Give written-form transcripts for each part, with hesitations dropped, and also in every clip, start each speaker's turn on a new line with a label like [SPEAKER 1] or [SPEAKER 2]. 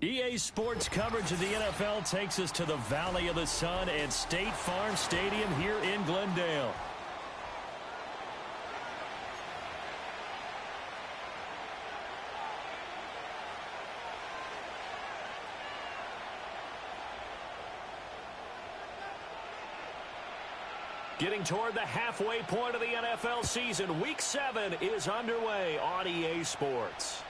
[SPEAKER 1] EA Sports coverage of the NFL takes us to the Valley of the Sun and State Farm Stadium here in Glendale. Getting toward the halfway point of the NFL season, Week 7 is underway on EA Sports.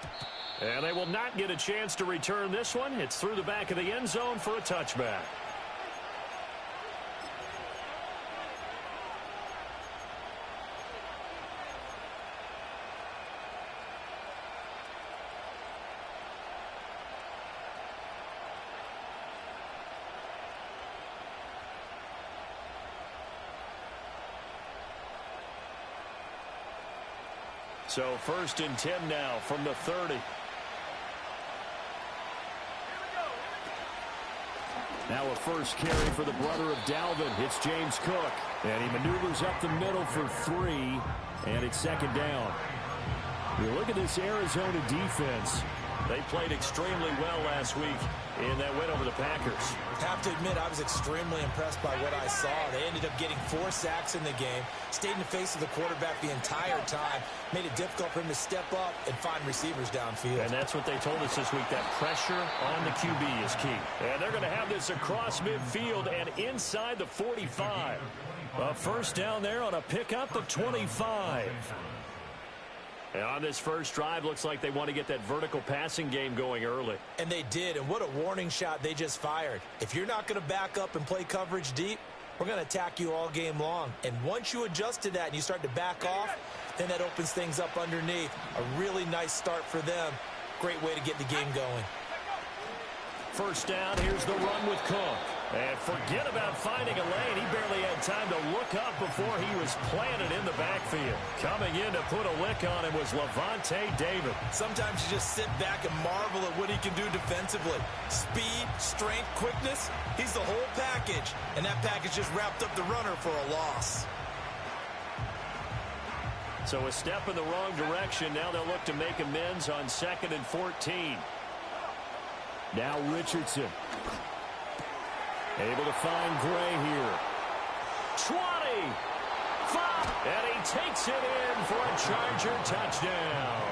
[SPEAKER 1] And they will not get a chance to return this one. It's through the back of the end zone for a touchback. So 1st and 10 now from the 30. Now a first carry for the brother of Dalvin. It's James Cook. And he maneuvers up the middle for 3. And it's 2nd down. You look at this Arizona defense. They played extremely well last week in that win over the Packers.
[SPEAKER 2] Have to admit, I was extremely impressed by what I saw. They ended up getting 4 sacks in the game, stayed in the face of the quarterback the entire time, made it difficult for him to step up and find receivers downfield.
[SPEAKER 1] And that's what they told us this week, that pressure on the QB is key. And they're going to have this across midfield and inside the 45. A first down there on a pickup of 25. And on this first drive, looks like they want to get that vertical passing game going early.
[SPEAKER 2] And they did, and what a warning shot they just fired. If you're not going to back up and play coverage deep, we're going to attack you all game long. And once you adjust to that and you start to back off, then that opens things up underneath. A really nice start for them. Great way to get the game going.
[SPEAKER 1] First down, here's the run with Cook. And forget about finding a lane. He barely had time to look up before he was planted in the backfield. Coming in to put a lick on him was Levante David.
[SPEAKER 2] Sometimes you just sit back and marvel at what he can do defensively. Speed, strength, quickness, he's the whole package. And that package just wrapped up the runner for a loss.
[SPEAKER 1] So a step in the wrong direction. Now they'll look to make amends on 2nd and 14. Now Richardson. Able to find Gray here. 20. 5. And he takes it in for a Charger touchdown.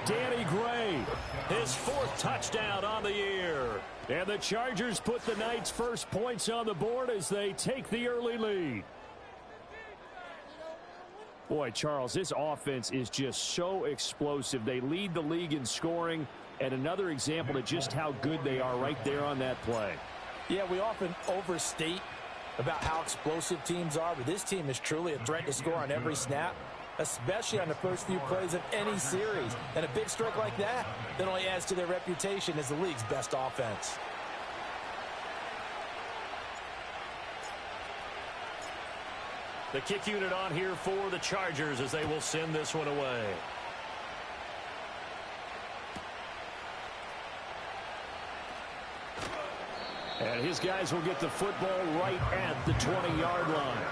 [SPEAKER 1] Danny Gray, his 4th touchdown on the year. And the Chargers put the Knights' first points on the board as they take the early lead. Boy, Charles, this offense is just so explosive. They lead the league in scoring, and another example of just how good they are right there on that play.
[SPEAKER 2] Yeah, we often overstate about how explosive teams are, but this team is truly a threat to score on every snap, especially on the first few plays of any series. And a big strike like that only adds to their reputation as the league's best offense.
[SPEAKER 1] The kick unit on here for the Chargers as they will send this one away. And his guys will get the football right at the 20-yard line.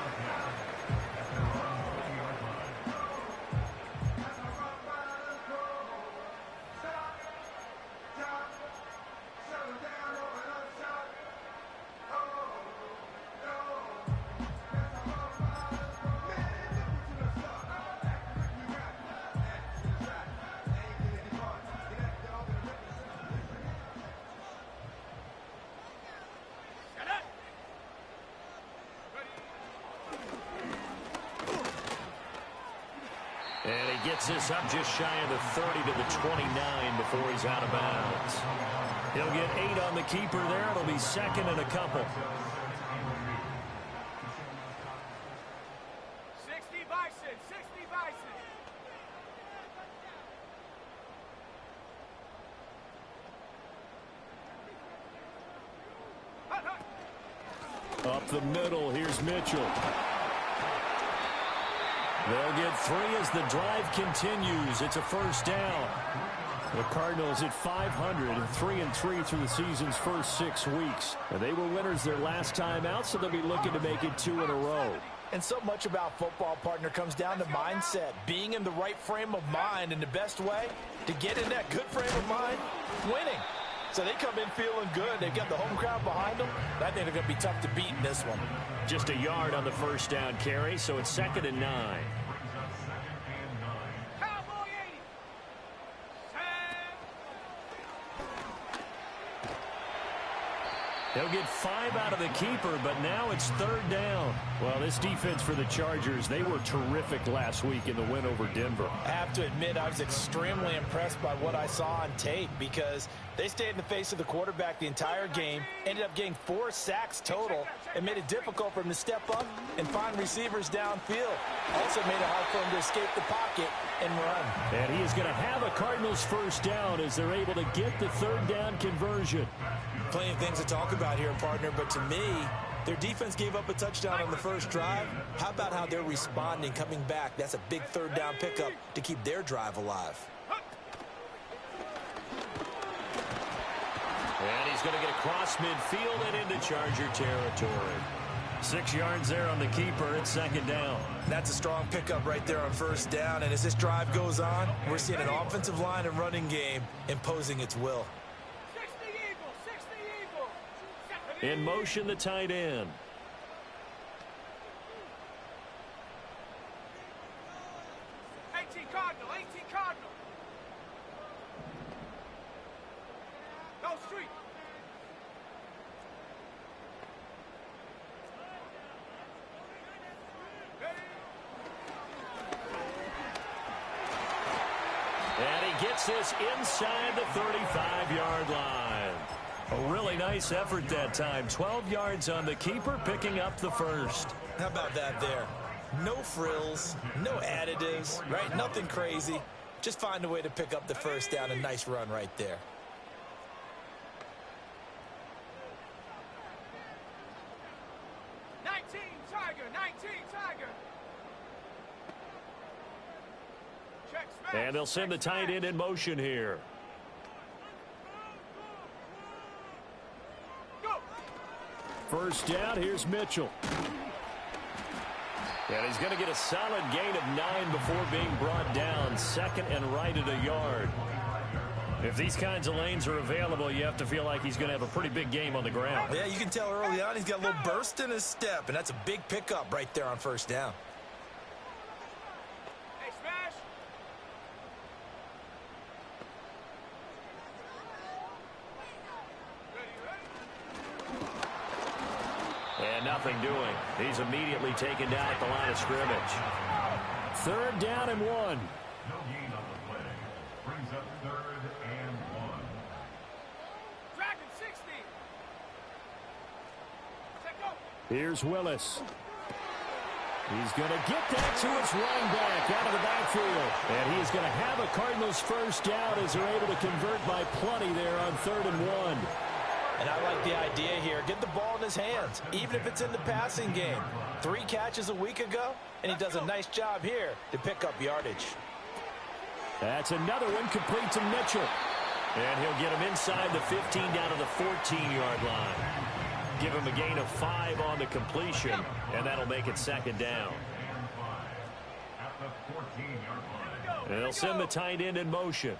[SPEAKER 1] And he gets this up just shy of the 30 to the 29 before he's out of bounds. He'll get 8 on the keeper there. It'll be 2nd and a couple.
[SPEAKER 3] 60 Bison, 60 Bison.
[SPEAKER 1] Up the middle, here's Mitchell. They'll get 3 as the drive continues. It's a first down. The Cardinals at 500, 3-3 through the season's first 6 weeks. And they were winners their last time out, so they'll be looking to make it 2 in a row.
[SPEAKER 2] And so much about football, partner, comes down to mindset, being in the right frame of mind. And the best way to get in that good frame of mind, winning. So they come in feeling good. They've got the home crowd behind them. I think they're going to be tough to beat in this one.
[SPEAKER 1] Just a yard on the first down carry, so it's 2nd and 9. They'll get 5 out of the keeper, but now it's 3rd down. Well, this defense for the Chargers, they were terrific last week in the win over Denver.
[SPEAKER 2] I have to admit, I was extremely impressed by what I saw on tape because they stayed in the face of the quarterback the entire game, ended up getting 4 sacks total, and made it difficult for him to step up and find receivers downfield. Also made it hard for him to escape the pocket and run.
[SPEAKER 1] And he is going to have a Cardinals first down as they're able to get the 3rd down conversion.
[SPEAKER 2] Plenty of things to talk about here, partner, but to me, their defense gave up a touchdown on the first drive. How about how they're responding, coming back? That's a big 3rd down pickup to keep their drive alive.
[SPEAKER 1] And he's going to get across midfield and into Charger territory. 6 yards there on the keeper. It's 2nd down.
[SPEAKER 2] That's a strong pickup right there on first down. And as this drive goes on, we're seeing an offensive line and running game imposing its will.
[SPEAKER 1] In motion, the tight end.
[SPEAKER 3] Cardinal, 18 Cardinal. Go street.
[SPEAKER 1] And he gets this inside the 35-yard line. A really nice effort that time. 12 yards on the keeper, picking up the first.
[SPEAKER 2] How about that there? No frills, no additives, right? Nothing crazy. Just find a way to pick up the first down. A nice run right there.
[SPEAKER 1] And they'll send the tight end in motion here. First down, here's Mitchell. And he's going to get a solid gain of 9 before being brought down. 2nd and right at a yard. If these kinds of lanes are available, you have to feel like he's going to have a pretty big game on the ground.
[SPEAKER 2] Yeah, you can tell early on he's got a little burst in his step, and that's a big pickup right there on first down.
[SPEAKER 1] Nothing doing. He's immediately taken down at the line of scrimmage. 3rd down and 1.
[SPEAKER 4] No gain on the play. Brings up 3rd and 1.
[SPEAKER 3] Dragon 60.
[SPEAKER 1] Here's Willis. He's going to get that to his running back out of the backfield. And he's going to have a Cardinals first down as they're able to convert by plenty there on 3rd and 1.
[SPEAKER 2] And I like the idea here. Get the ball in his hands, even if it's in the passing game. 3 catches a week ago, and he does a nice job here to pick up yardage.
[SPEAKER 1] That's another one complete to Mitchell. And he'll get him inside the 15 down to the 14-yard line. Give him a gain of 5 on the completion, and that'll make it 2nd down. And they'll send the tight end in motion.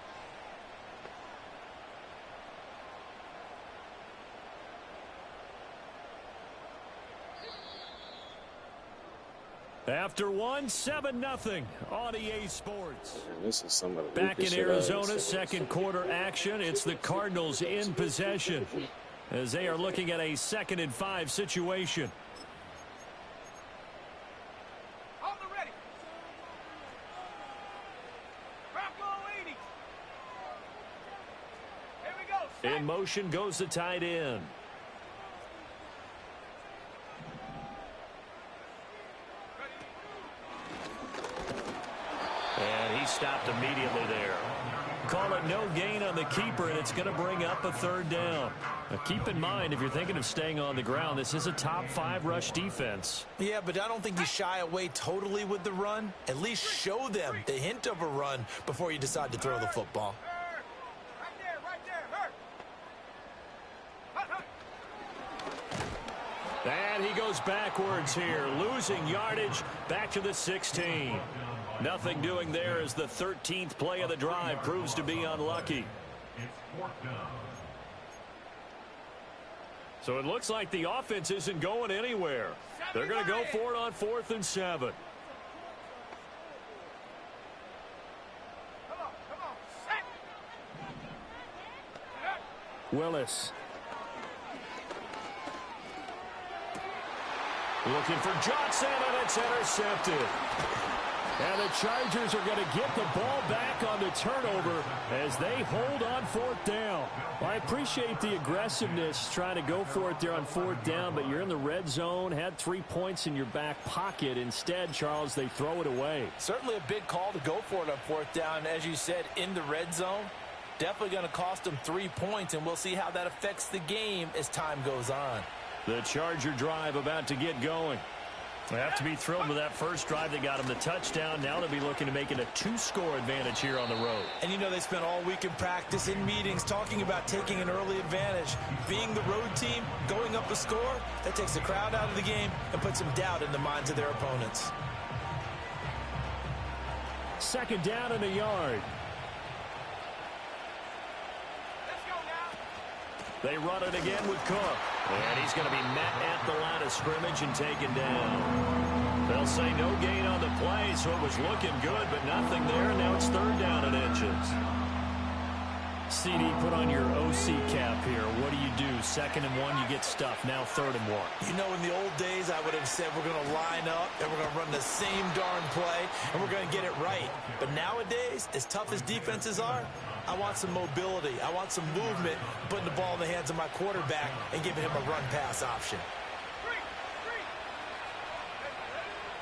[SPEAKER 1] After 1, 7-0 on EA Sports.
[SPEAKER 5] Man, this is some of the
[SPEAKER 1] Back in Arizona, second quarter action. It's the Cardinals in possession as they are looking at a 2nd and 5 situation.
[SPEAKER 3] On the ready. Bronco 80. Here we go.
[SPEAKER 1] In motion goes the tight end. And he stopped immediately there. Call it no gain on the keeper, and it's going to bring up a 3rd down. Now keep in mind, if you're thinking of staying on the ground, this is a top 5 rush defense.
[SPEAKER 2] Yeah, but I don't think you shy away totally with the run. At least show them the hint of a run before you decide to throw the football.
[SPEAKER 3] Right there. Hurt.
[SPEAKER 1] And he goes backwards here, losing yardage back to the 16. Nothing doing there as the 13th play of the drive proves to be unlucky.
[SPEAKER 4] It's 4th down.
[SPEAKER 1] So it looks like the offense isn't going anywhere. They're going to go for it on 4th and 7.
[SPEAKER 3] Come on, set.
[SPEAKER 1] Willis. Looking for Johnson, and it's intercepted. And the Chargers are going to get the ball back on the turnover as they hold on 4th down. Well, I appreciate the aggressiveness trying to go for it there on 4th down, but you're in the red zone, had 3 points in your back pocket. Instead, Charles, they throw it away.
[SPEAKER 2] Certainly a big call to go for it on 4th down. As you said, in the red zone, definitely going to cost them 3 points, and we'll see how that affects the game as time goes on.
[SPEAKER 1] The Charger drive about to get going. They have to be thrilled with that first drive. They got them the touchdown. Now they'll be looking to make it a 2-score advantage here on the road.
[SPEAKER 2] And you know, they spent all week in practice, in meetings, talking about taking an early advantage. Being the road team, going up a score, that takes the crowd out of the game and puts some doubt in the minds of their opponents.
[SPEAKER 1] 2nd down and a yard.
[SPEAKER 3] Let's go now.
[SPEAKER 1] They run it again with Cook. And he's going to be met at the line of scrimmage and taken down. They'll say no gain on the play, so it was looking good, but nothing there. Now it's 3rd down and inches. CD, put on your OC cap here. What do you do? 2nd and 1, you get stuffed. Now 3rd and 1.
[SPEAKER 2] You know, in the old days, I would have said we're going to line up and we're going to run the same darn play and we're going to get it right. But nowadays, as tough as defenses are, I want some mobility. I want some movement, putting the ball in the hands of my quarterback and giving him a run-pass option.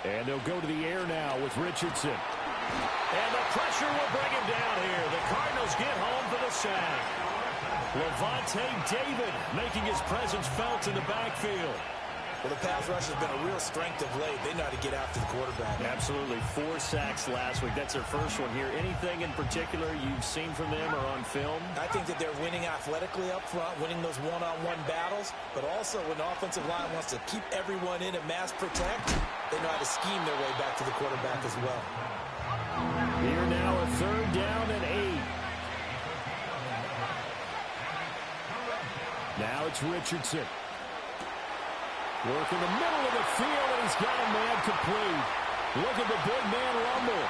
[SPEAKER 1] And they'll go to the air now with Richardson. And the pressure will bring him down here. The Cardinals get home for the sack. Levante David making his presence felt in the backfield.
[SPEAKER 2] Well, the pass rush has been a real strength of late. They know how to get after the quarterback.
[SPEAKER 1] Absolutely. 4 sacks last week. That's their first one here. Anything in particular you've seen from them or on film?
[SPEAKER 2] I think that they're winning athletically up front, winning those one-on-one battles, but also when the offensive line wants to keep everyone in and mass protect, they know how to scheme their way back to the quarterback as well.
[SPEAKER 1] Here now a 3rd down and 8. Now it's Richardson. Work in the middle of the field, and he's got a man complete. Look at the big man rumble.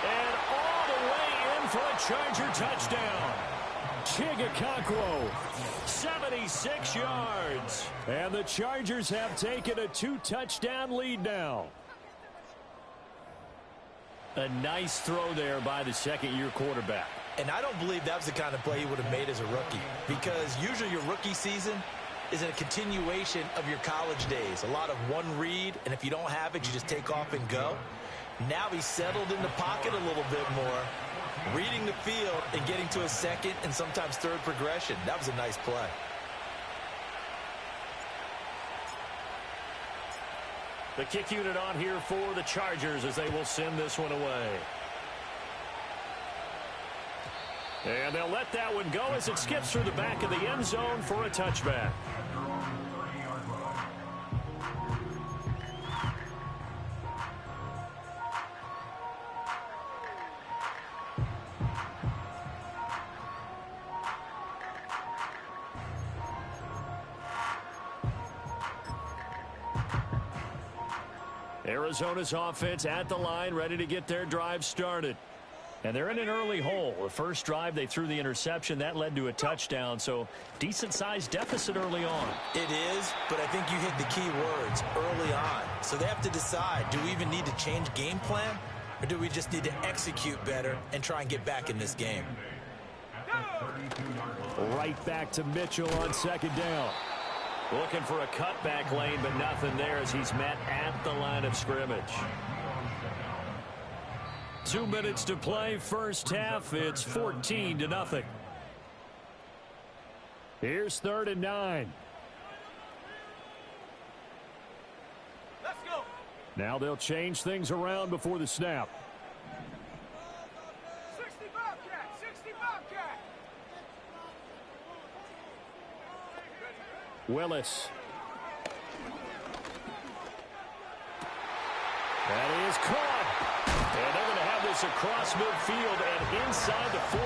[SPEAKER 1] And all the way in for a Charger touchdown. Chigakonkwo, 76 yards. And the Chargers have taken a 2-touchdown lead now. A nice throw there by the second-year quarterback.
[SPEAKER 2] And I don't believe that was the kind of play he would have made as a rookie, because usually your rookie season is a continuation of your college days. A lot of one read, and if you don't have it, you just take off and go. Now he's settled in the pocket a little bit more, reading the field and getting to a second and sometimes third progression. That was a nice play.
[SPEAKER 1] The kick unit on here for the Chargers as they will send this one away. And they'll let that one go as it skips through the back of the end zone for a touchback. Arizona's offense at the line, ready to get their drive started. And they're in an early hole. The first drive, they threw the interception. That led to a touchdown, so decent-sized deficit early on.
[SPEAKER 2] It is, but I think you hit the key words, early on. So they have to decide, do we even need to change game plan, or do we just need to execute better and try and get back in this game?
[SPEAKER 1] Right back to Mitchell on second down. Looking for a cutback lane, but nothing there as he's met at the line of scrimmage. 2 minutes to play, first half. It's 14-0. Here's 3rd and 9.
[SPEAKER 3] Let's go.
[SPEAKER 1] Now they'll change things around before the snap.
[SPEAKER 3] 60 Bobcat, 60 Bobcat.
[SPEAKER 1] Willis. That is caught. And they're going to have this across midfield and inside the 45.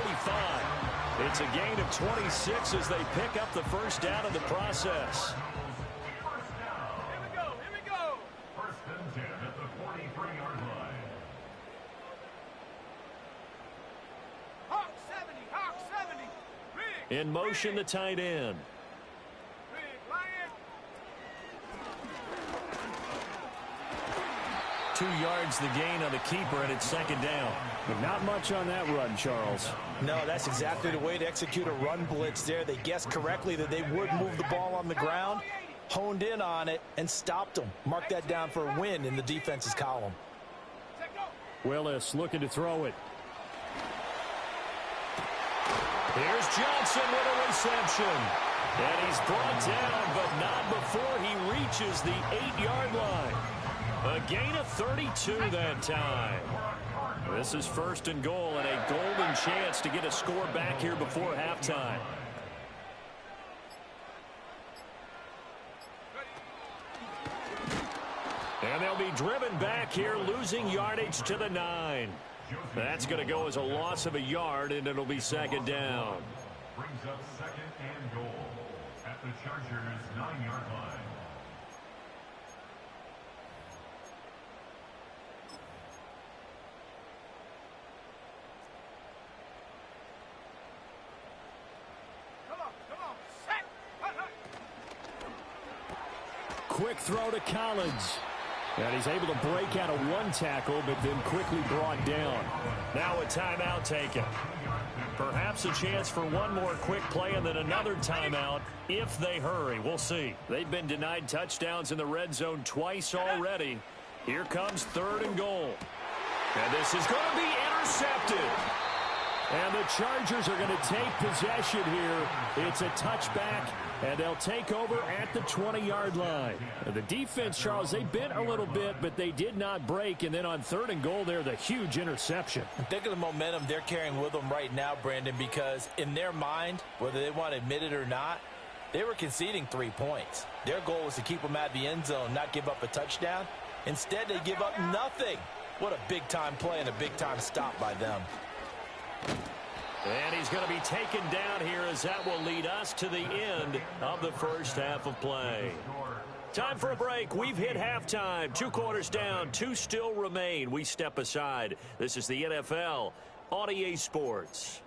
[SPEAKER 1] It's a gain of 26 as they pick up the first down in the process.
[SPEAKER 3] Here we go. Here we go.
[SPEAKER 4] First and 10 at the 43-yard line.
[SPEAKER 3] Hawk 70. Hawk 70. Big.
[SPEAKER 1] In motion, the tight end.
[SPEAKER 3] Big Lion.
[SPEAKER 1] 2 yards the gain on the keeper, and it's second down.
[SPEAKER 5] But not much on that run, Charles.
[SPEAKER 2] No, that's exactly the way to execute a run blitz there. They guessed correctly that they would move the ball on the ground, honed in on it, and stopped them. Mark that down for a win in the defense's column.
[SPEAKER 3] Set go.
[SPEAKER 5] Willis looking to throw it.
[SPEAKER 1] Here's Johnson with a reception. And he's brought down, but not before he reaches the 8-yard line. A gain of 32 that time. This is first and goal and a golden chance to get a score back here before halftime. And they'll be driven back here, losing yardage to the 9. That's going to go as a loss of a yard, and it'll be second down.
[SPEAKER 4] Brings up second and goal at the Chargers' 9-yard line.
[SPEAKER 3] Come on. Set. Hut, hut.
[SPEAKER 5] Quick throw to Collins. And he's able to break out of one tackle, but then quickly brought down.
[SPEAKER 1] Now a timeout taken. Perhaps a chance for one more quick play and then another timeout if they hurry. We'll see. They've been denied touchdowns in the red zone twice already. Here comes third and goal. And this is going to be intercepted.
[SPEAKER 5] And the Chargers are going to take possession here. It's a touchback, and they'll take over at the 20-yard line. And the defense, Charles, they bent a little bit, but they did not break. And then on third and goal there, the huge interception.
[SPEAKER 2] Think of the momentum they're carrying with them right now, Brandon, because in their mind, whether they want to admit it or not, they were conceding 3 points. Their goal was to keep them out of the end zone, not give up a touchdown. Instead, they give up nothing. What a big-time play and a big-time stop by them.
[SPEAKER 1] And he's going to be taken down here as that will lead us to the end of the first half of play. Time for a break. We've hit halftime. 2 quarters down. 2 still remain. We step aside. This is the NFL on EA Sports.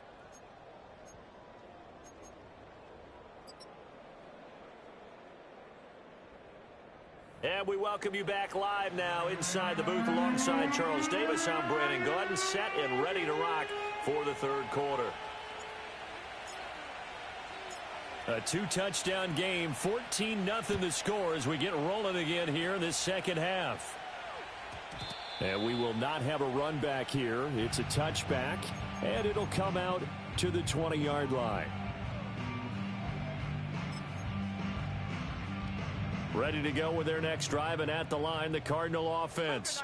[SPEAKER 1] And we welcome you back live now inside the booth alongside Charles Davis. I'm Brandon Gordon, set and ready to rock for the third quarter. A 2-touchdown game, 14-0 the score as we get rolling again here in this second half. And we will not have a run back here. It's a touchback, and it'll come out to the 20-yard line. Ready to go with their next drive, and at the line, the Cardinal offense.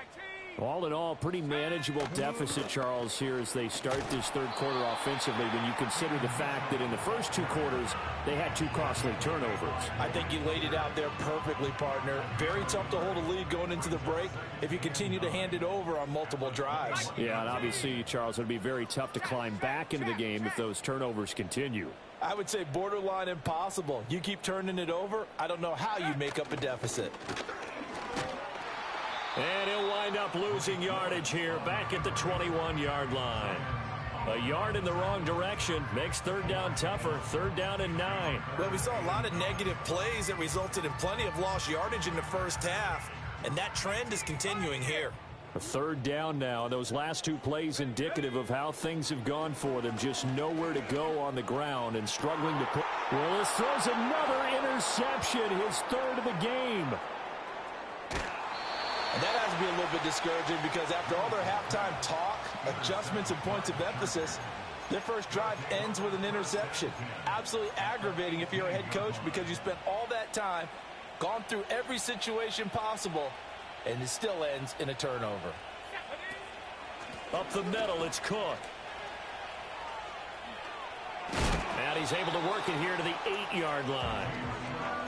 [SPEAKER 5] All in all, pretty manageable deficit, Charles, here as they start this third quarter offensively when you consider the fact that in the first 2 quarters, they had 2 costly turnovers.
[SPEAKER 2] I think you laid it out there perfectly, partner. Very tough to hold a lead going into the break if you continue to hand it over on multiple drives.
[SPEAKER 5] Yeah, and obviously, Charles, it would be very tough to climb back into the game if those turnovers continue.
[SPEAKER 2] I would say borderline impossible. You keep turning it over, I don't know how you make up a deficit.
[SPEAKER 1] And he'll wind up losing yardage here back at the 21-yard line. A yard in the wrong direction makes third down tougher. Third down and 9.
[SPEAKER 2] Well, we saw a lot of negative plays that resulted in plenty of lost yardage in the first half, and that trend is continuing here.
[SPEAKER 5] A third down now. Those last 2 plays indicative of how things have gone for them. Just nowhere to go on the ground and struggling to put. Willis throws another interception, his third of the game.
[SPEAKER 2] And that has to be a little bit discouraging because after all their halftime talk, adjustments, and points of emphasis, their first drive ends with an interception. Absolutely aggravating if you're a head coach because you spent all that time, gone through every situation possible, and it still ends in a turnover.
[SPEAKER 1] Up the middle, it's Cook. And he's able to work it here to the 8-yard line.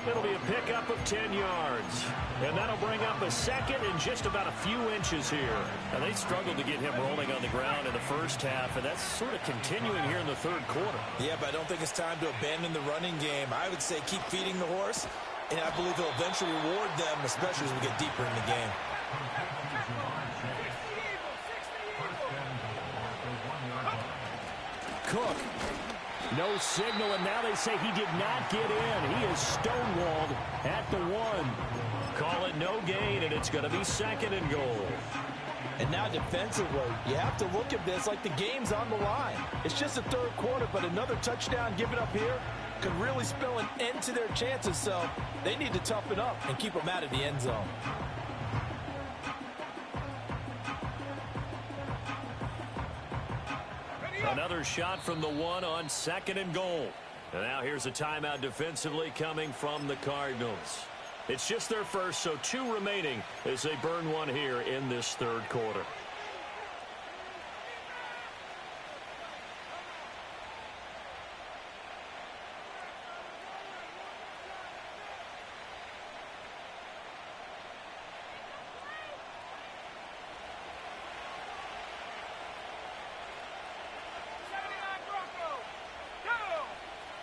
[SPEAKER 5] It'll be a pickup of 10 yards. And that'll bring up a second and just about a few inches here. And they struggled to get him rolling on the ground in the first half, and that's sort of continuing here in the third quarter.
[SPEAKER 2] Yeah, but I don't think it's time to abandon the running game. I would say keep feeding the horse, and I believe it'll eventually reward them, especially as we get deeper in the game.
[SPEAKER 5] Cook. No signal, and now they say he did not get in. He is stonewalled at the 1. Call it no gain, and it's going to be second and goal.
[SPEAKER 2] And now defensively, you have to look at this like the game's on the line. It's just the third quarter, but another touchdown given up here could really spell an end to their chances, so they need to toughen up and keep them out of the end zone.
[SPEAKER 5] Another shot from the 1 on second and goal. And now here's a timeout defensively coming from the Cardinals. It's just their first, so 2 remaining as they burn one here in this third quarter.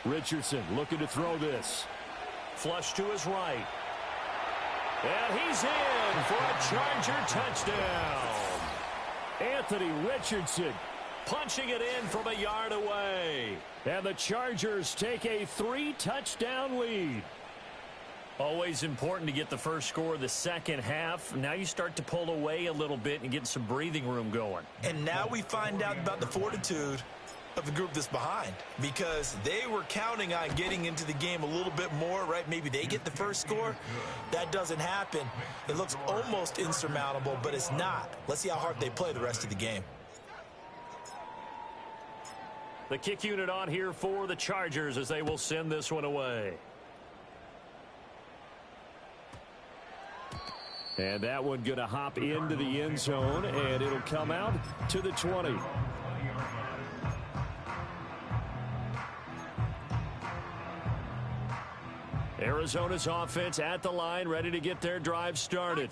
[SPEAKER 5] Richardson looking to throw this. Flush to his right. And he's in for a Charger touchdown. Anthony Richardson punching it in from a yard away. And the Chargers take a 3-touchdown lead. Always important to get the first score of the second half. Now you start to pull away a little bit and get some breathing room going.
[SPEAKER 2] And now we find out about the fortitude of the group that's behind, because they were counting on getting into the game a little bit more, right? Maybe they get the first score. That doesn't happen. It looks almost insurmountable, but it's not. Let's see how hard they play the rest of the game.
[SPEAKER 5] The kick unit on here for the Chargers as they will send this one away. And that one going to hop into the end zone, and it'll come out to the 20. Arizona's offense at the line, ready to get their drive started.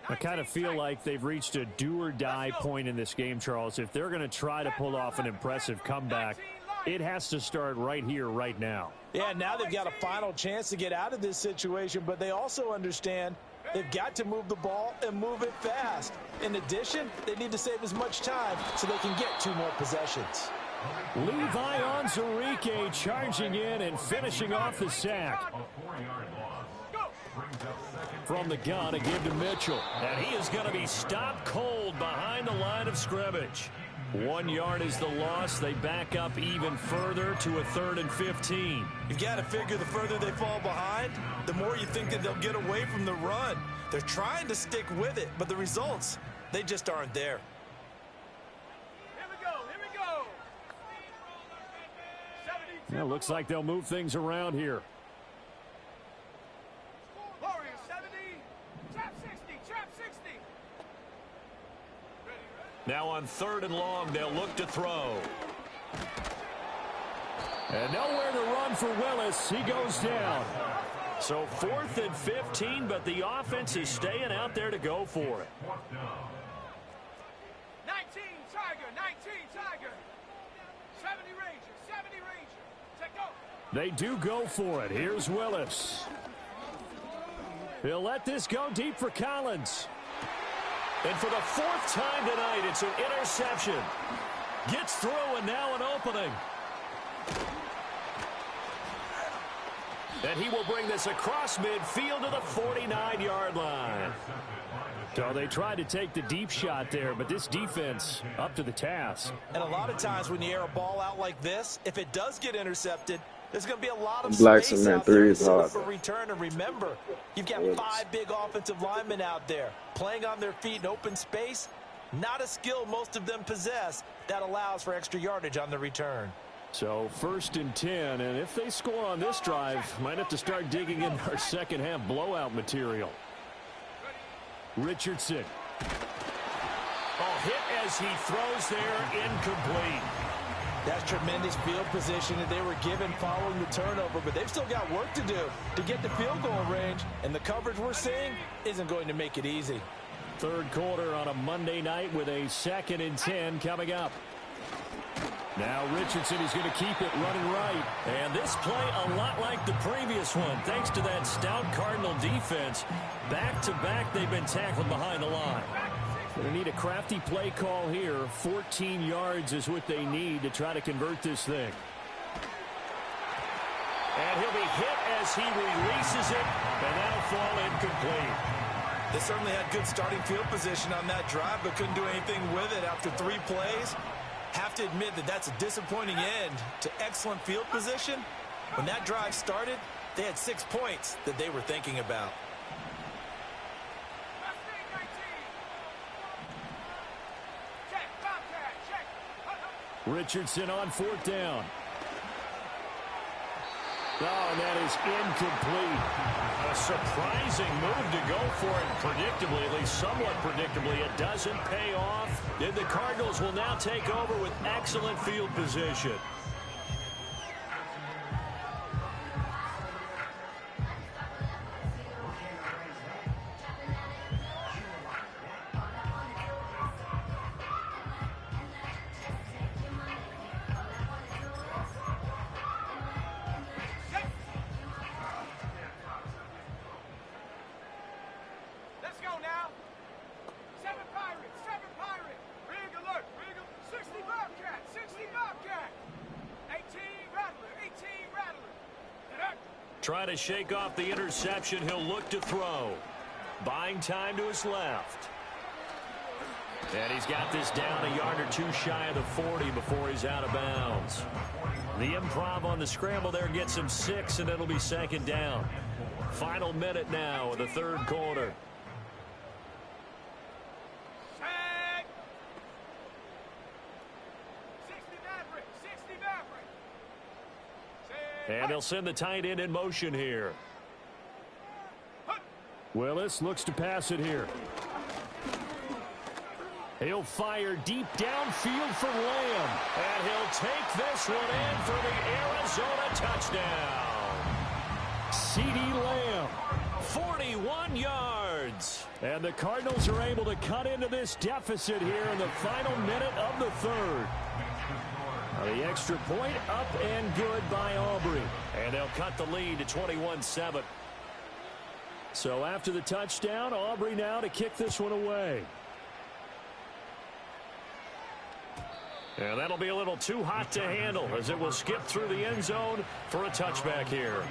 [SPEAKER 5] I kind of feel like they've reached a do-or-die point in this game, Charles. If they're going to try to pull off an impressive comeback, it has to start right here, right now.
[SPEAKER 2] Yeah, now they've got a final chance to get out of this situation, but they also understand they've got to move the ball and move it fast. In addition, they need to save as much time so they can get 2 more possessions.
[SPEAKER 5] Levi Onwuzurike charging in and finishing off the sack. From the gun, a give to Mitchell. And he is going to be stopped cold behind the line of scrimmage. 1 yard is the loss. They back up even further to a 3rd and 15.
[SPEAKER 2] You've got to figure the further they fall behind, the more you think that they'll get away from the run. They're trying to stick with it, but the results, they just aren't there.
[SPEAKER 5] Yeah, looks like they'll move things around here.
[SPEAKER 3] Warriors 70, trap 60, trap 60.
[SPEAKER 5] Now on 3rd and long, they'll look to throw. And nowhere to run for Willis. He goes down. So 4th and 15, but the offense is staying out there to go for it.
[SPEAKER 3] 19 Tiger, 19 Tiger. 70 Ranger, 70 Ranger.
[SPEAKER 5] They do go for it. Here's Willis. He'll let this go deep for Collins. And for the 4th time tonight, it's an interception. Gets through, and now an opening. And he will bring this across midfield to the 49-yard line. So they tried to take the deep shot there, but this defense up to the task.
[SPEAKER 2] And a lot of times when you air a ball out like this, if it does get intercepted, there's going to be a lot of space out there for return. And remember, you've got 5 big offensive linemen out there playing on their feet in open space. Not a skill most of them possess that allows for extra yardage on the return.
[SPEAKER 5] So 1st and 10, and if they score on this drive, might have to start digging in our second half blowout material. Richardson. Oh, hit as he throws there, incomplete.
[SPEAKER 2] That's tremendous field position that they were given following the turnover, but they've still got work to do to get to field goal range, and the coverage we're seeing isn't going to make it easy.
[SPEAKER 5] Third quarter on a Monday night with a 2nd and 10 coming up. Now Richardson is going to keep it running right.
[SPEAKER 1] And this play a lot like the previous one, thanks to that stout Cardinal defense. Back-to-back, they've been tackled behind the line.
[SPEAKER 5] They need a crafty play call here. 14 yards is what they need to try to convert this thing.
[SPEAKER 1] And he'll be hit as he releases it, and that'll fall incomplete.
[SPEAKER 2] They certainly had good starting field position on that drive, but couldn't do anything with it after 3 plays. Have to admit that that's a disappointing end to excellent field position. When that drive started, they had 6 points that they were thinking about.
[SPEAKER 5] Richardson on 4th down. Oh, and that is incomplete.
[SPEAKER 1] A surprising move to go for it predictably, at least somewhat predictably. It doesn't pay off. And the Cardinals will now take over with excellent field position. Trying to shake off the interception, he'll look to throw. Buying time to his left. And he's got this down a yard or 2 shy of the 40 before he's out of bounds. The improv on the scramble there gets him 6, and it'll be 2nd down. Final minute now of the 3rd quarter. And they'll send the tight end in motion here.
[SPEAKER 5] Willis looks to pass it here. He'll fire deep downfield for Lamb.
[SPEAKER 1] And he'll take this one in for the Arizona touchdown.
[SPEAKER 5] CeeDee Lamb.
[SPEAKER 1] 41 yards.
[SPEAKER 5] And the Cardinals are able to cut into this deficit here in the final minute of the 3rd. The extra point up and good by Aubrey.
[SPEAKER 1] And they'll cut the lead to 21-7.
[SPEAKER 5] So after the touchdown, Aubrey now to kick this one away.
[SPEAKER 1] And that'll be a little too hot to handle as it will skip through the end zone for a touchback here.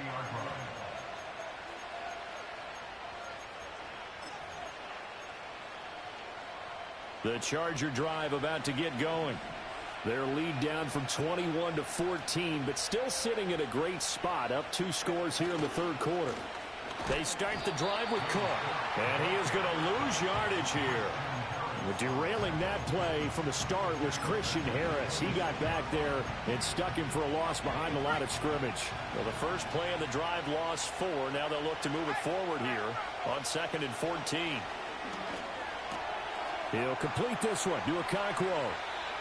[SPEAKER 5] The Charger drive about to get going. Their lead down from 21 to 14, but still sitting in a great spot, up 2 scores here in the 3rd quarter.
[SPEAKER 1] They start the drive with Cook, and he is going to lose yardage here.
[SPEAKER 5] Derailing that play from the start was Christian Harris. He got back there and stuck him for a loss behind the line of scrimmage.
[SPEAKER 1] Well, the first play of the drive lost 4. Now they'll look to move it forward here on 2nd and 14.
[SPEAKER 5] He'll complete this one to Okonkwo.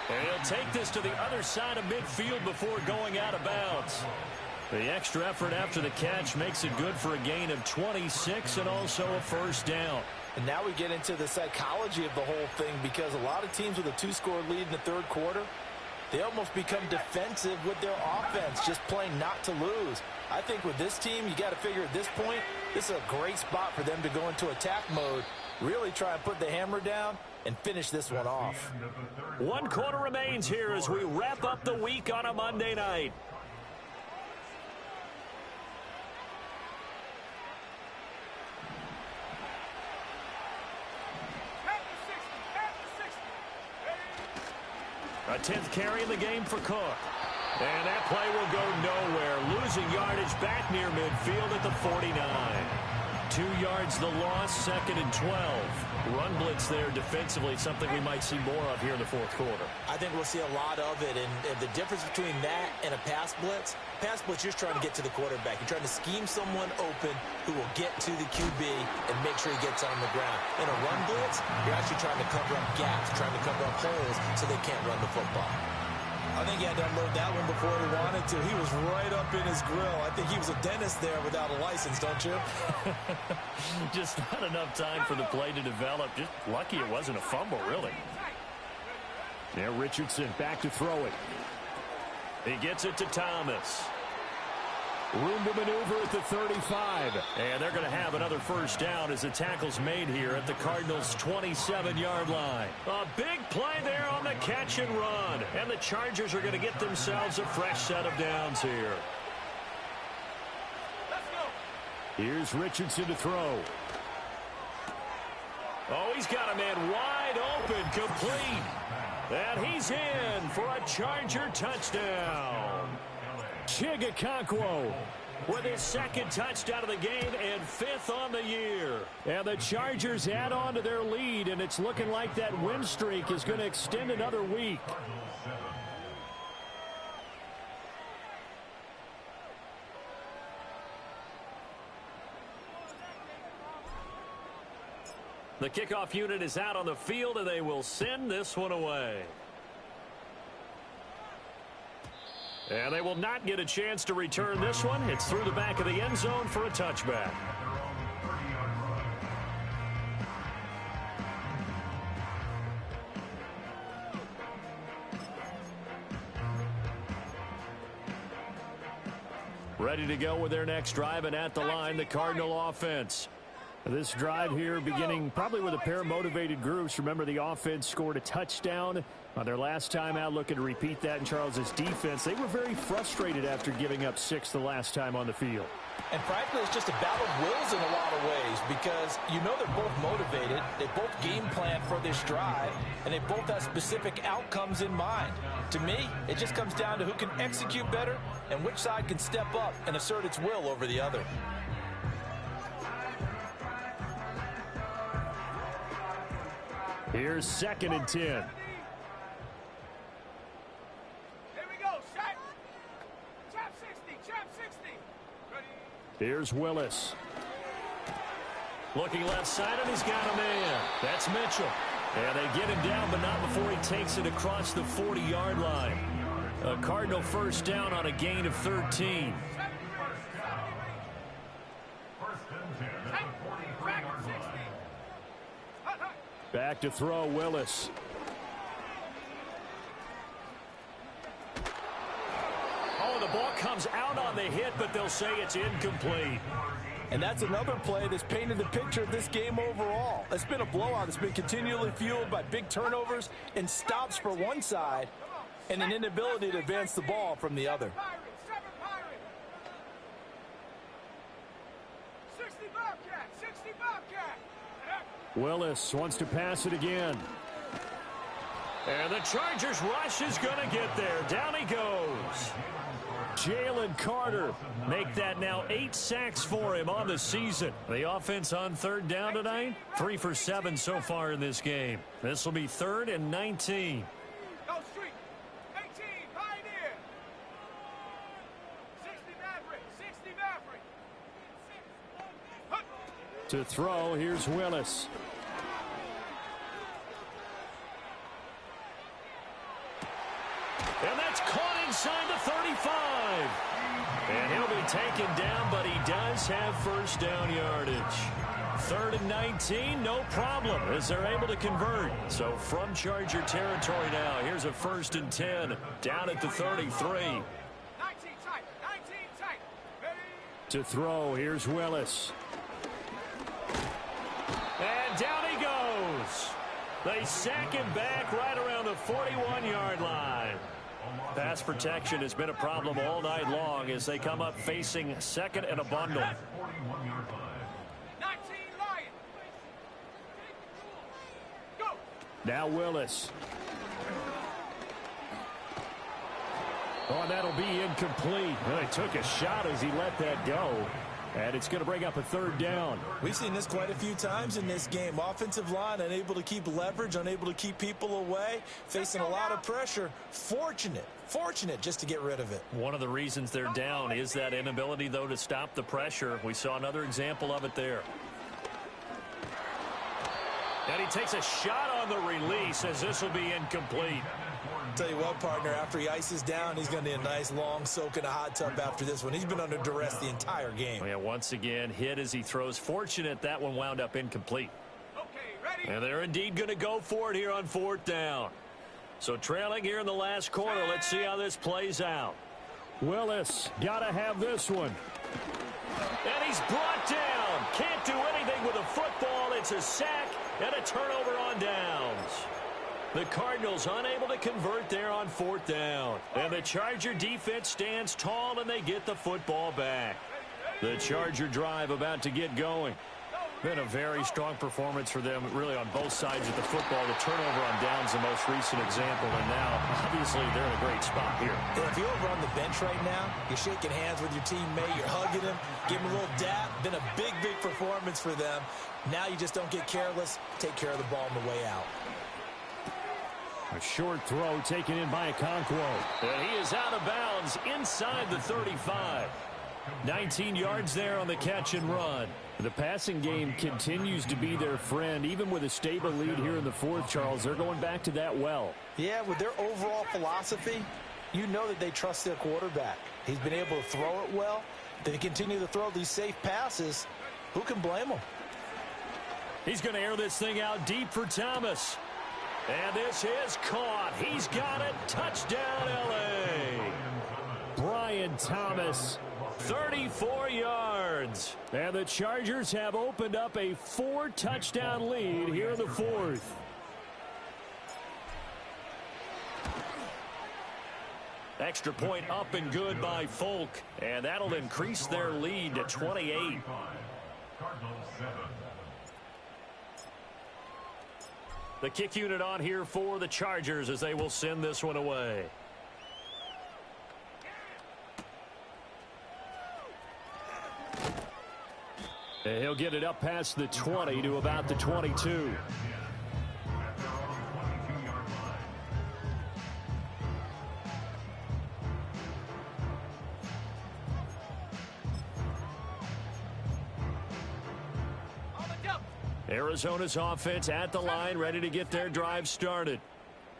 [SPEAKER 1] And he'll take this to the other side of midfield before going out of bounds. The extra effort after the catch makes it good for a gain of 26 and also a 1st down.
[SPEAKER 2] And now we get into the psychology of the whole thing, because a lot of teams with a 2-score lead in the 3rd quarter, they almost become defensive with their offense, just playing not to lose. I think with this team, you got to figure at this point, this is a great spot for them to go into attack mode, really try and put the hammer down and finish this one off.
[SPEAKER 1] 1 quarter remains here as we wrap up the week on a Monday night. A 10th carry in the game for Cook. And that play will go nowhere. Losing yardage back near midfield at the 49. 2 yards the loss, 2nd and 12. Run blitz there defensively, something we might see more of here in the 4th quarter.
[SPEAKER 2] I think we'll see a lot of it, and the difference between that and a pass blitz, you're just trying to get to the quarterback. You're trying to scheme someone open who will get to the QB and make sure he gets on the ground. In a run blitz, you're actually trying to cover up gaps, trying to cover up holes so they can't run the football. I think he had to unload that one before he wanted to. He was right up in his grill. I think he was a dentist there without a license, don't you?
[SPEAKER 5] Just not enough time for the play to develop. Just lucky it wasn't a fumble, really. Now Richardson back to throw it. He gets it to Thomas. Room to maneuver at the 35. And they're going to have another first down as the tackle's made here at the Cardinals' 27-yard line. A big play there on the catch and run. And the Chargers are going to get themselves a fresh set of downs here. Here's Richardson to throw. Oh, he's got a man wide open, complete. And he's in for a Charger touchdown. Chigakonkwo with his second touchdown of the game and 5th on the year. And the Chargers add on to their lead, and it's looking like that win streak is going to extend another week. The kickoff unit is out on the field, and they will send this one away. And they will not get a chance to return this one. It's through the back of the end zone for a touchback. Ready to go with their next drive, and at the line, the Cardinal offense. This drive here beginning probably with a pair of motivated groups. Remember, the offense scored a touchdown on their last time out. Looking to repeat that in Charles's defense. They were very frustrated after giving up 6 the last time on the field.
[SPEAKER 2] And frankly, it's just a battle of wills in a lot of ways because you know they're both motivated. They both game plan for this drive, and they both have specific outcomes in mind. To me, it just comes down to who can execute better and which side can step up and assert its will over the other.
[SPEAKER 5] Here's 2nd and 10.
[SPEAKER 3] Here we go, set. Chap 60, chap 60. Ready.
[SPEAKER 5] Here's Willis. Looking left side, and he's got a man. That's Mitchell. And they get him down, but not before he takes it across the 40-yard line. A Cardinal first down on a gain of 13. Back to throw, Willis. Oh, the ball comes out on the hit, but they'll say it's incomplete.
[SPEAKER 2] And that's another play that's painted the picture of this game overall. It's been a blowout. It's been continually fueled by big turnovers and stops for one side and an inability to advance the ball from the other.
[SPEAKER 3] 60 Bobcat, 60 Bobcat.
[SPEAKER 5] Willis wants to pass it again. And the Chargers rush is going to get there. Down he goes. Jalen Carter make that now 8 sacks for him on the season. The offense on 3rd down tonight, 3 for 7 so far in this game. This will be 3rd and 19.
[SPEAKER 3] Go street. 18 Pioneer. 60 Maverick, 60 Maverick.
[SPEAKER 5] To throw, here's Willis. And that's caught inside the 35. And he'll be taken down, but he does have first down yardage. 3rd and 19, no problem, as they're able to convert. So from Charger territory now, here's a 1st and 10, down at the 33.
[SPEAKER 3] 19 tight, 19 tight. Ready.
[SPEAKER 5] To throw, here's Willis. And down he goes. They sack him back right around the 41-yard line. Pass protection has been a problem all night long as they come up facing 2nd and a bundle.
[SPEAKER 3] 19 Lion. Go.
[SPEAKER 5] Now Willis. Oh, and that'll be incomplete. Well, he took a shot as he let that go. And it's going to bring up a 3rd down.
[SPEAKER 2] We've seen this quite a few times in this game. Offensive line unable to keep leverage, unable to keep people away, facing a lot of pressure. Fortunate just to get rid of it.
[SPEAKER 5] One of the reasons they're down is that inability, though, to stop the pressure. We saw another example of it there. And he takes a shot on the release as this will be incomplete.
[SPEAKER 2] Tell you what, partner, after he ices down, he's going to need a nice long soak in a hot tub after this one. He's been under duress the entire game.
[SPEAKER 5] Yeah, once again, hit as he throws. Fortunate that one wound up incomplete.
[SPEAKER 3] Okay, ready?
[SPEAKER 5] And they're indeed going to go for it here on 4th down. So trailing here in the last quarter. Let's see how this plays out. Willis got to have this one. And he's brought down. Can't do anything with a football. It's a sack and a turnover on downs. The Cardinals unable to convert there on 4th down. And the Charger defense stands tall, and they get the football back. The Charger drive about to get going. Been a very strong performance for them, really, on both sides of the football. The turnover on downs, the most recent example, and now, obviously, they're in a great spot here.
[SPEAKER 2] Yeah, if you're over on the bench right now, you're shaking hands with your teammate, you're hugging him, give him a little dap. Been a big, big performance for them. Now you just don't get careless. Take care of the ball on the way out.
[SPEAKER 5] A short throw taken in by Okonkwo. And he is out of bounds inside the 35. 19 yards there on the catch and run. The passing game continues to be their friend. Even with a stable lead here in the 4th, Charles, they're going back to that well.
[SPEAKER 2] Yeah, with their overall philosophy, you know that they trust their quarterback. He's been able to throw it well. They continue to throw these safe passes. Who can blame them?
[SPEAKER 5] He's going to air this thing out deep for Thomas. And this is caught. He's got it. Touchdown, L.A. Brian Thomas, 34 yards. And the Chargers have opened up a 4-touchdown lead here in the 4th. Extra point up and good by Folk. And that'll increase their lead to 28.
[SPEAKER 4] Cardinals 7.
[SPEAKER 5] The kick unit on here for the Chargers as they will send this one away. And he'll get it up past the 20 to about the 22. Arizona's offense at the line, ready to get their drive started.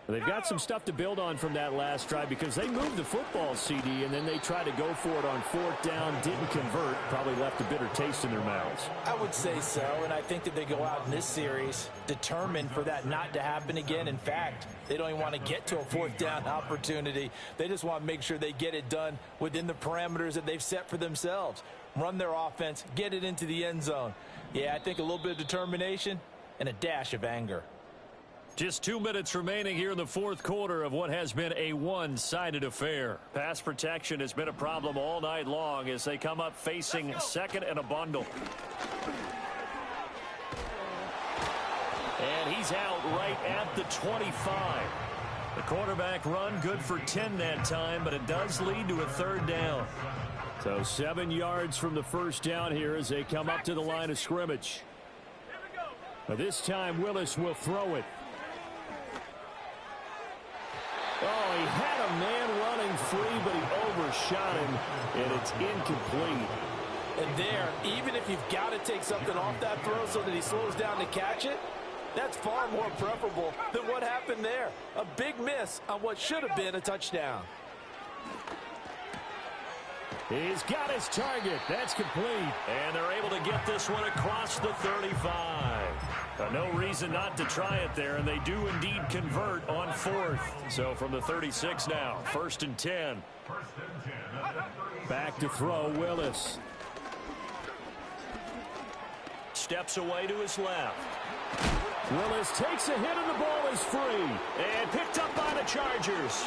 [SPEAKER 5] They've got some stuff to build on from that last drive because they moved the football, CD, and then they tried to go for it on 4th down, didn't convert, probably left a bitter taste in their mouths.
[SPEAKER 2] I would say so, and I think that they go out in this series determined for that not to happen again. In fact, they don't even want to get to a 4th down opportunity. They just want to make sure they get it done within the parameters that they've set for themselves. Run their offense, get it into the end zone. Yeah, I think a little bit of determination and a dash of anger.
[SPEAKER 5] Just 2 minutes remaining here in the 4th quarter of what has been a one-sided affair. Pass protection has been a problem all night long as they come up facing 2nd and a bundle. And he's out right at the 25. The quarterback run good for 10 that time, but it does lead to a 3rd down. So 7 yards from the 1st down here as they come up to the line of scrimmage. But this time Willis will throw it. Oh, he had a man running free, but he overshot him, and it's incomplete.
[SPEAKER 2] And there, even if you've got to take something off that throw so that he slows down to catch it, that's far more preferable than what happened there. A big miss on what should have been a touchdown.
[SPEAKER 5] He's got his target. That's complete. And they're able to get this one across the 35. No reason not to try it there, and they do indeed convert on 4th. So from the 36 now, 1st and 10. Back to throw, Willis. Steps away to his left. Willis takes a hit, and the ball is free. And picked up by the Chargers.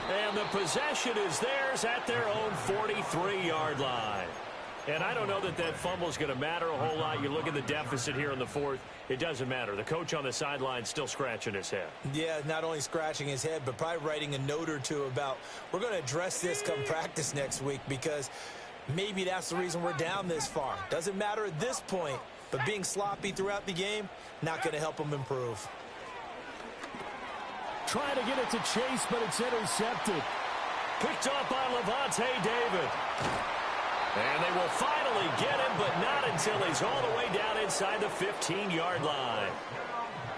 [SPEAKER 5] And the possession is theirs at their own 43-yard line. And I don't know that that fumble is going to matter a whole lot. You look at the deficit here in the 4th. It doesn't matter. The coach on the sideline still scratching his head. Yeah, not only scratching his head, but probably writing a note or two about, we're going to address this come practice next week because maybe that's the reason we're down this far. Doesn't matter at this point, but being sloppy throughout the game, not going to help them improve. Trying to get it to Chase, but it's intercepted. Picked up by Levante David. And they will finally get him, but not until he's all the way down inside the 15-yard line.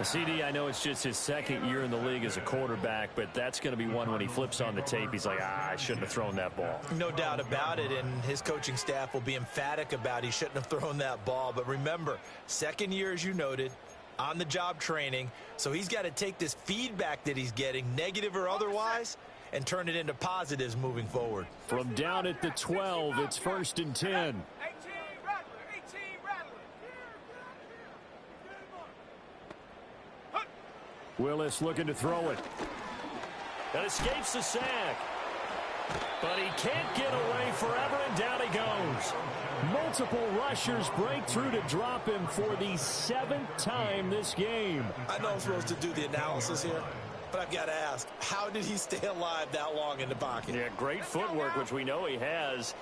[SPEAKER 5] CD, I know it's just his second year in the league as a quarterback, but that's going to be one when he flips on the tape, he's like, I shouldn't have thrown that ball.
[SPEAKER 2] No doubt about it, and his coaching staff will be emphatic about he shouldn't have thrown that ball. But remember, second year, as you noted, on-the-job training, so he's got to take this feedback that he's getting, negative or otherwise, and turn it into positives moving forward.
[SPEAKER 5] From down at the 12, it's 1st and 10.
[SPEAKER 3] 18 Rattler, 18 Rattler.
[SPEAKER 5] Willis looking to throw it. That escapes the sack. But he can't get away forever, and down he goes. Multiple rushers break through to drop him for the 7th time this game.
[SPEAKER 2] I know I'm supposed to do the analysis here, but I've got to ask, how did he stay alive that long in the pocket?
[SPEAKER 5] Yeah, great footwork, which we know he has.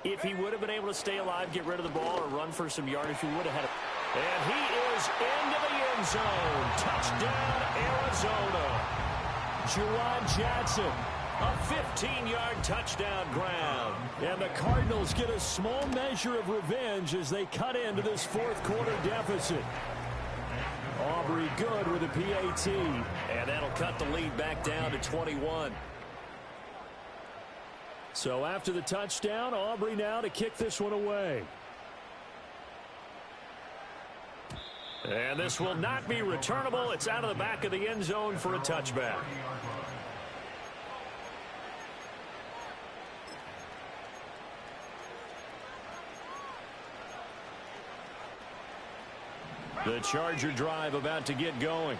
[SPEAKER 5] If he would have been able to stay alive, get rid of the ball, or run for some yardage, he would have had it. And he is into the end zone. Touchdown, Arizona. Juwan Johnson, a 15-yard touchdown grab. And the Cardinals get a small measure of revenge as they cut into this fourth-quarter deficit. Aubrey good with a PAT. And that'll cut the lead back down to 21. So after the touchdown, Aubrey now to kick this one away. And this will not be returnable. It's out of the back of the end zone for a touchback. The Charger drive about to get going.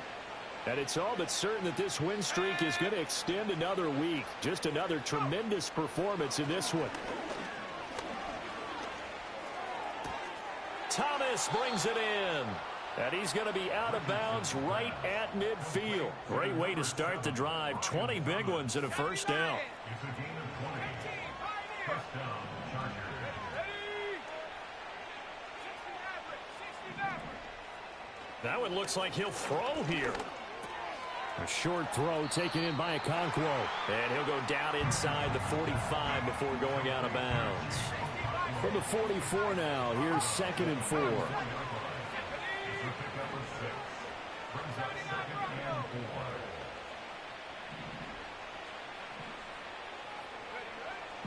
[SPEAKER 5] And it's all but certain that this win streak is going to extend another week. Just another tremendous performance in this one. Thomas brings it in. And he's going to be out of bounds right at midfield. Great way to start the drive. 20 big ones and a first down.
[SPEAKER 4] It's a gain of 20. First down, Chargers.
[SPEAKER 5] That one looks like he'll throw here. A short throw taken in by Okonkwo. And he'll go down inside the 45 before going out of bounds. From the 44 now, here's 2nd and 4.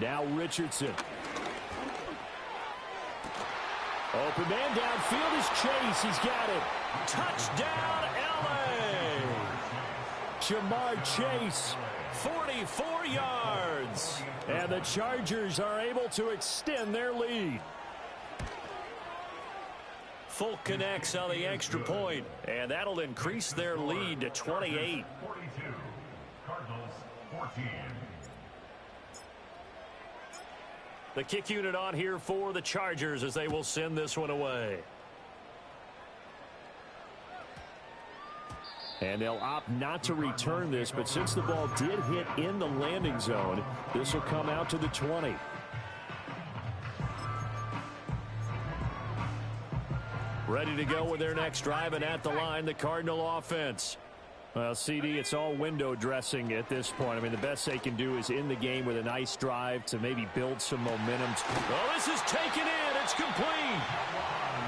[SPEAKER 5] Now Richardson. Open man downfield is Chase. He's got it. Touchdown, L.A. Jamar Chase, 44 yards. And the Chargers are able to extend their lead. Folk connects on the extra point, and that'll increase their lead to 28.
[SPEAKER 4] 42. Cardinals 14.
[SPEAKER 5] The kick unit on here for the Chargers as they will send this one away. And they'll opt not to return this, but since the ball did hit in the landing zone, this will come out to the 20. Ready to go with their next drive, and at the line, the Cardinal offense. Well, CD, it's all window dressing at this point. I mean, the best they can do is in the game with a nice drive to maybe build some momentum. Oh, this is taken in. It's complete.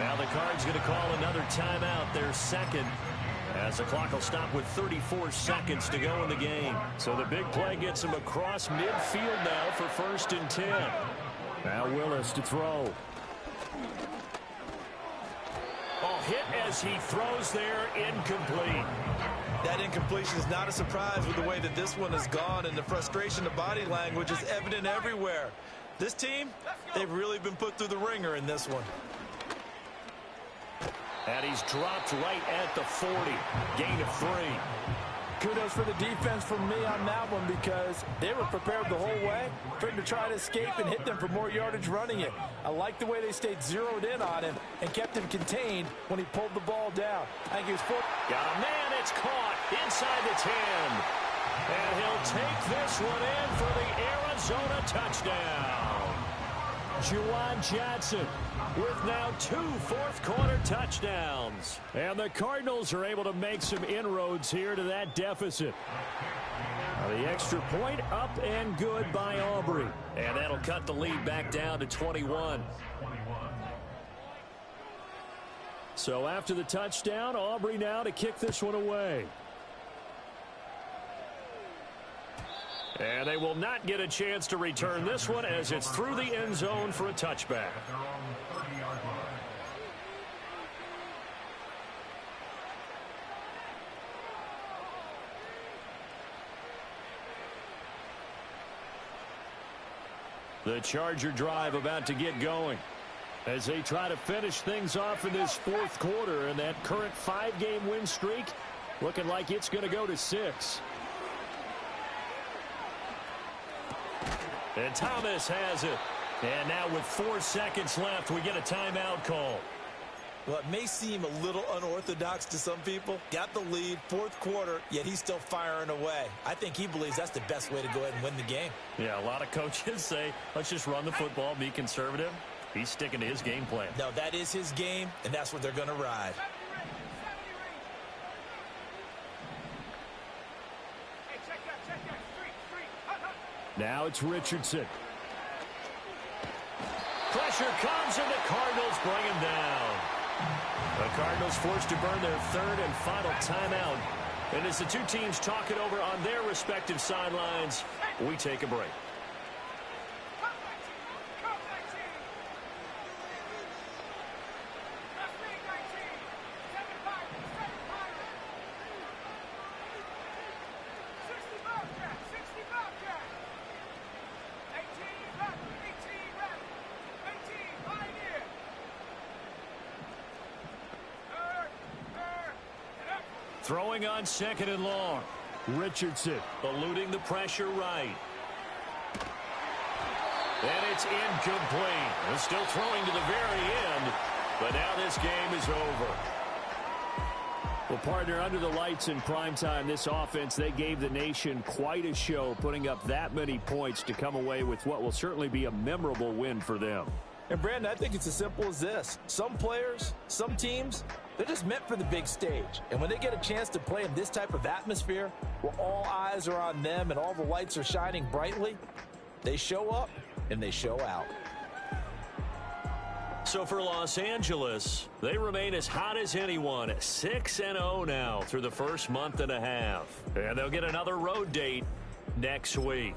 [SPEAKER 5] Now the Cards going to call another timeout, their second, as the clock will stop with 34 seconds to go in the game. So the big play gets him across midfield now for 1st and 10. Now Willis to throw. Oh, hit as he throws there, incomplete.
[SPEAKER 2] That incompletion is not a surprise with the way that this one has gone, and the frustration of body language is evident everywhere. This team, they've really been put through the ringer in this one.
[SPEAKER 5] And he's dropped right at the 40. Gain of 3.
[SPEAKER 6] Kudos for the defense from me on that one, because they were prepared the whole way for him to try to escape and hit them for more yardage running it. I like the way they stayed zeroed in on him and kept him contained when he pulled the ball down. I think he was
[SPEAKER 5] got a man. It's caught inside the 10. And he'll take this one in for the Arizona touchdown. Juwan Johnson with now 2 fourth-quarter touchdowns. And the Cardinals are able to make some inroads here to that deficit. The extra point up and good by Aubrey. And that'll cut the lead back down to 21. So after the touchdown, Aubrey now to kick this one away. And they will not get a chance to return this one as it's through the end zone for a touchback. The Charger drive about to get going as they try to finish things off in this fourth quarter, and that current 5-game win streak looking like it's going to go to 6. And Thomas has it. And now with 4 seconds left, we get a timeout call.
[SPEAKER 2] Well, it may seem a little unorthodox to some people. Got the lead, fourth quarter, yet he's still firing away. I think he believes that's the best way to go ahead and win the game.
[SPEAKER 5] Yeah, a lot of coaches say, let's just run the football, be conservative. He's sticking to his game plan.
[SPEAKER 2] No, that is his game, and that's what they're going to ride.
[SPEAKER 5] Now it's Richardson. Pressure comes, and the Cardinals bring him down. The Cardinals forced to burn their third and final timeout. And as the two teams talk it over on their respective sidelines, we take a break. Throwing on second and long. Richardson eluding the pressure right. And it's incomplete. And still throwing to the very end. But now this game is over. Well, partner, under the lights in primetime, this offense, they gave the nation quite a show, putting up that many points to come away with what will certainly be a memorable win for them.
[SPEAKER 6] And, Brandon, I think it's as simple as this. Some players, some teams, they're just meant for the big stage. And when they get a chance to play in this type of atmosphere where all eyes are on them and all the lights are shining brightly, they show up and they show out.
[SPEAKER 5] So for Los Angeles, they remain as hot as anyone, 6-0 now through the first month and a half. And they'll get another road date next week.